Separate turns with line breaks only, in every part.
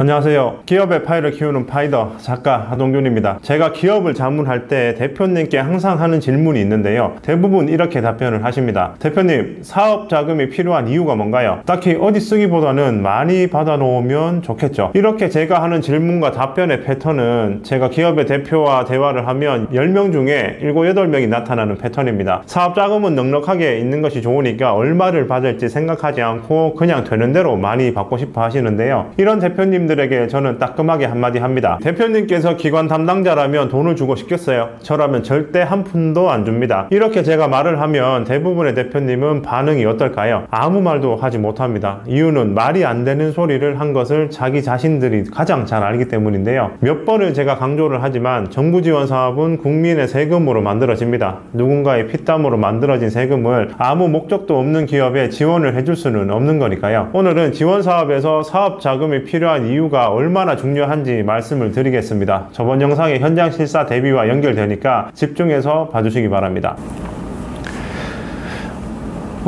안녕하세요. 기업의 파이를 키우는 파이더 작가 하동균입니다. 제가 기업을 자문할 때 대표님께 항상 하는 질문이 있는데요. 대부분 이렇게 답변을 하십니다. 대표님, 사업 자금이 필요한 이유가 뭔가요? 딱히 어디 쓰기보다는 많이 받아놓으면 좋겠죠. 이렇게 제가 하는 질문과 답변의 패턴은 제가 기업의 대표와 대화를 하면 10명 중에 7, 8명이 나타나는 패턴입니다. 사업 자금은 넉넉하게 있는 것이 좋으니까 얼마를 받을지 생각하지 않고 그냥 되는 대로 많이 받고 싶어 하시는데요. 이런 대표님들에게 저는 따끔하게 한마디 합니다. 대표님께서 기관 담당자라면 돈을 주고 싶겠어요? 저라면 절대 한 푼도 안 줍니다. 이렇게 제가 말을 하면 대부분의 대표님은 반응이 어떨까요? 아무 말도 하지 못합니다. 이유는 말이 안 되는 소리를 한 것을 자기 자신들이 가장 잘 알기 때문인데요. 몇 번을 제가 강조를 하지만 정부 지원 사업은 국민의 세금으로 만들어집니다. 누군가의 피땀으로 만들어진 세금을 아무 목적도 없는 기업에 지원을 해줄 수는 없는 거니까요. 오늘은 지원 사업에서 사업 자금이 필요한 이유가 얼마나 중요한지 말씀을 드리겠습니다. 저번 영상의 현장 실사 대비와 연결되니까 집중해서 봐주시기 바랍니다.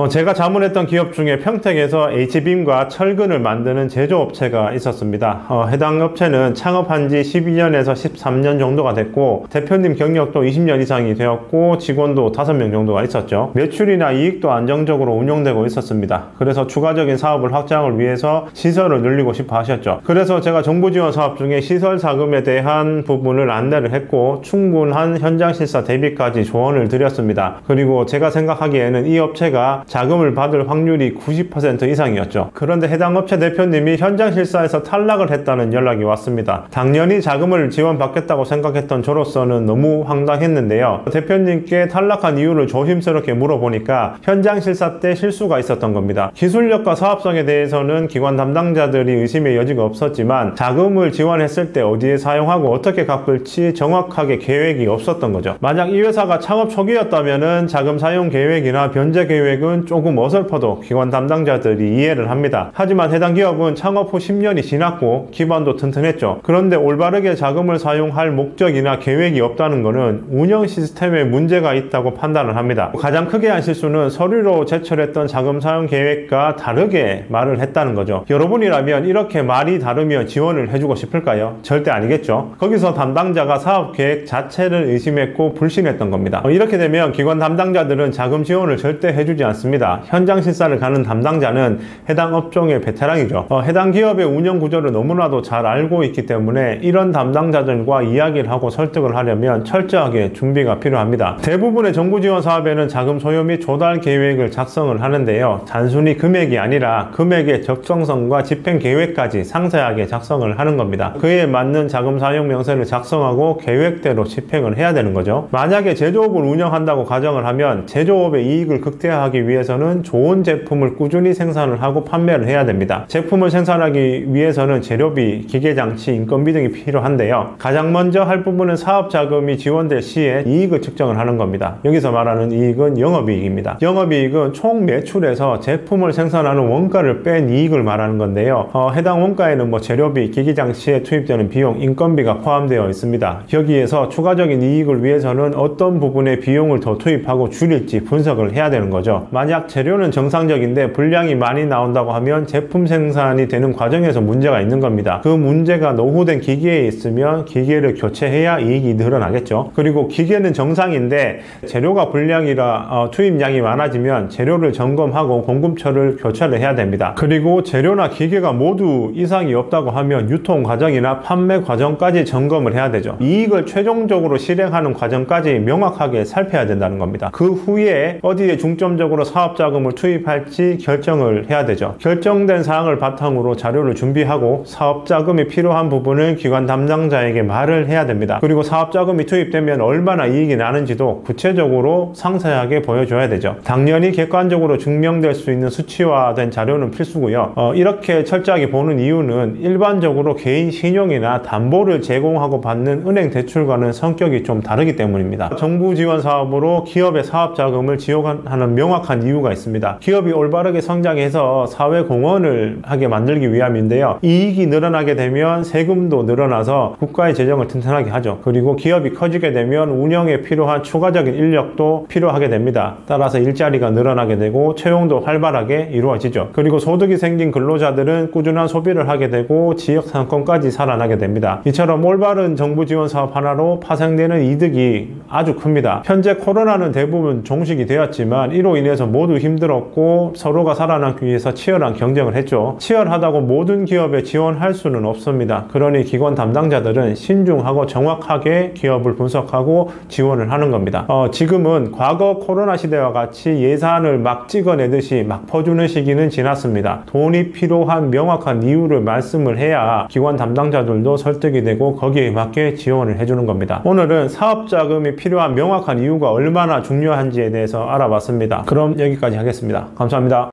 제가 자문했던 기업 중에 평택에서 H빔과 철근을 만드는 제조업체가 있었습니다. 해당 업체는 창업한 지 12년에서 13년 정도가 됐고 대표님 경력도 20년 이상이 되었고 직원도 5명 정도가 있었죠. 매출이나 이익도 안정적으로 운영되고 있었습니다. 그래서 추가적인 사업을 확장을 위해서 시설을 늘리고 싶어 하셨죠. 그래서 제가 정부 지원 사업 중에 시설 자금에 대한 부분을 안내를 했고 충분한 현장 실사 대비까지 조언을 드렸습니다. 그리고 제가 생각하기에는 이 업체가 자금을 받을 확률이 90% 이상이었죠. 그런데 해당 업체 대표님이 현장 실사에서 탈락을 했다는 연락이 왔습니다. 당연히 자금을 지원받겠다고 생각했던 저로서는 너무 황당했는데요. 대표님께 탈락한 이유를 조심스럽게 물어보니까 현장 실사 때 실수가 있었던 겁니다. 기술력과 사업성에 대해서는 기관 담당자들이 의심의 여지가 없었지만 자금을 지원했을 때 어디에 사용하고 어떻게 갚을지 정확하게 계획이 없었던 거죠. 만약 이 회사가 창업 초기였다면 자금 사용 계획이나 변제 계획은 조금 어설퍼도 기관 담당자들이 이해를 합니다. 하지만 해당 기업은 창업 후 10년이 지났고 기반도 튼튼했죠. 그런데 올바르게 자금을 사용할 목적이나 계획이 없다는 것은 운영 시스템에 문제가 있다고 판단을 합니다. 가장 크게 한 실수는 서류로 제출했던 자금 사용 계획과 다르게 말을 했다는 거죠. 여러분이라면 이렇게 말이 다르면 지원을 해주고 싶을까요? 절대 아니겠죠. 거기서 담당자가 사업 계획 자체를 의심했고 불신했던 겁니다. 이렇게 되면 기관 담당자들은 자금 지원을 절대 해주지 않습니다. 현장 실사를 가는 담당자는 해당 업종의 베테랑이죠. 해당 기업의 운영 구조를 너무나도 잘 알고 있기 때문에 이런 담당자들과 이야기를 하고 설득을 하려면 철저하게 준비가 필요합니다. 대부분의 정부 지원 사업에는 자금 소요 및 조달 계획을 작성을 하는데요. 단순히 금액이 아니라 금액의 적정성과 집행 계획까지 상세하게 작성을 하는 겁니다. 그에 맞는 자금 사용 명세를 작성하고 계획대로 집행을 해야 되는 거죠. 만약에 제조업을 운영한다고 가정을 하면 제조업의 이익을 극대화하기 위해서는 좋은 제품을 꾸준히 생산을 하고 판매를 해야 됩니다. 제품을 생산하기 위해서는 재료비, 기계장치, 인건비 등이 필요한데요. 가장 먼저 할 부분은 사업자금이 지원될 시에 이익을 측정을 하는 겁니다. 여기서 말하는 이익은 영업이익입니다. 영업이익은 총 매출에서 제품을 생산하는 원가를 뺀 이익을 말하는 건데요. 해당 원가에는 재료비, 기계장치에 투입되는 비용, 인건비가 포함되어 있습니다. 여기에서 추가적인 이익을 위해서는 어떤 부분에 비용을 더 투입하고 줄일지 분석을 해야 되는 거죠. 만약 재료는 정상적인데 분량이 많이 나온다고 하면 제품 생산이 되는 과정에서 문제가 있는 겁니다. 그 문제가 노후된 기계에 있으면 기계를 교체해야 이익이 늘어나겠죠. 그리고 기계는 정상인데 재료가 불량이라 투입량이 많아지면 재료를 점검하고 공급처를 교체를 해야 됩니다. 그리고 재료나 기계가 모두 이상이 없다고 하면 유통 과정이나 판매 과정까지 점검을 해야 되죠. 이익을 최종적으로 실행하는 과정까지 명확하게 살펴야 된다는 겁니다. 그 후에 어디에 중점적으로 사업 자금을 투입할지 결정을 해야 되죠. 결정된 사항을 바탕으로 자료를 준비하고 사업 자금이 필요한 부분을 기관 담당자에게 말을 해야 됩니다. 그리고 사업 자금이 투입되면 얼마나 이익이 나는지도 구체적으로 상세하게 보여줘야 되죠. 당연히 객관적으로 증명될 수 있는 수치화된 자료는 필수고요. 이렇게 철저하게 보는 이유는 일반적으로 개인 신용이나 담보를 제공하고 받는 은행 대출과는 성격이 좀 다르기 때문입니다. 정부 지원 사업으로 기업의 사업 자금을 지원하는 명확한 중요한 이유가 있습니다. 기업이 올바르게 성장해서 사회 공헌을 하게 만들기 위함인데요. 이익이 늘어나게 되면 세금도 늘어나서 국가의 재정을 튼튼하게 하죠. 그리고 기업이 커지게 되면 운영에 필요한 추가적인 인력도 필요하게 됩니다. 따라서 일자리가 늘어나게 되고 채용도 활발하게 이루어지죠. 그리고 소득이 생긴 근로자들은 꾸준한 소비를 하게 되고 지역 상권까지 살아나게 됩니다. 이처럼 올바른 정부 지원 사업 하나로 파생되는 이득이 아주 큽니다. 현재 코로나는 대부분 종식이 되었지만 이로 인해서 모두 힘들었고 서로가 살아남기 위해서 치열한 경쟁을 했죠. 치열하다고 모든 기업에 지원할 수는 없습니다. 그러니 기관 담당자들은 신중하고 정확하게 기업을 분석하고 지원을 하는 겁니다. 지금은 과거 코로나 시대와 같이 예산을 막 찍어내듯이 막 퍼주는 시기는 지났습니다. 돈이 필요한 명확한 이유를 말씀을 해야 기관 담당자들도 설득이 되고 거기에 맞게 지원을 해주는 겁니다. 오늘은 사업 자금이 필요한 명확한 이유가 얼마나 중요한지에 대해서 알아봤습니다. 그럼 여기까지 하겠습니다. 감사합니다.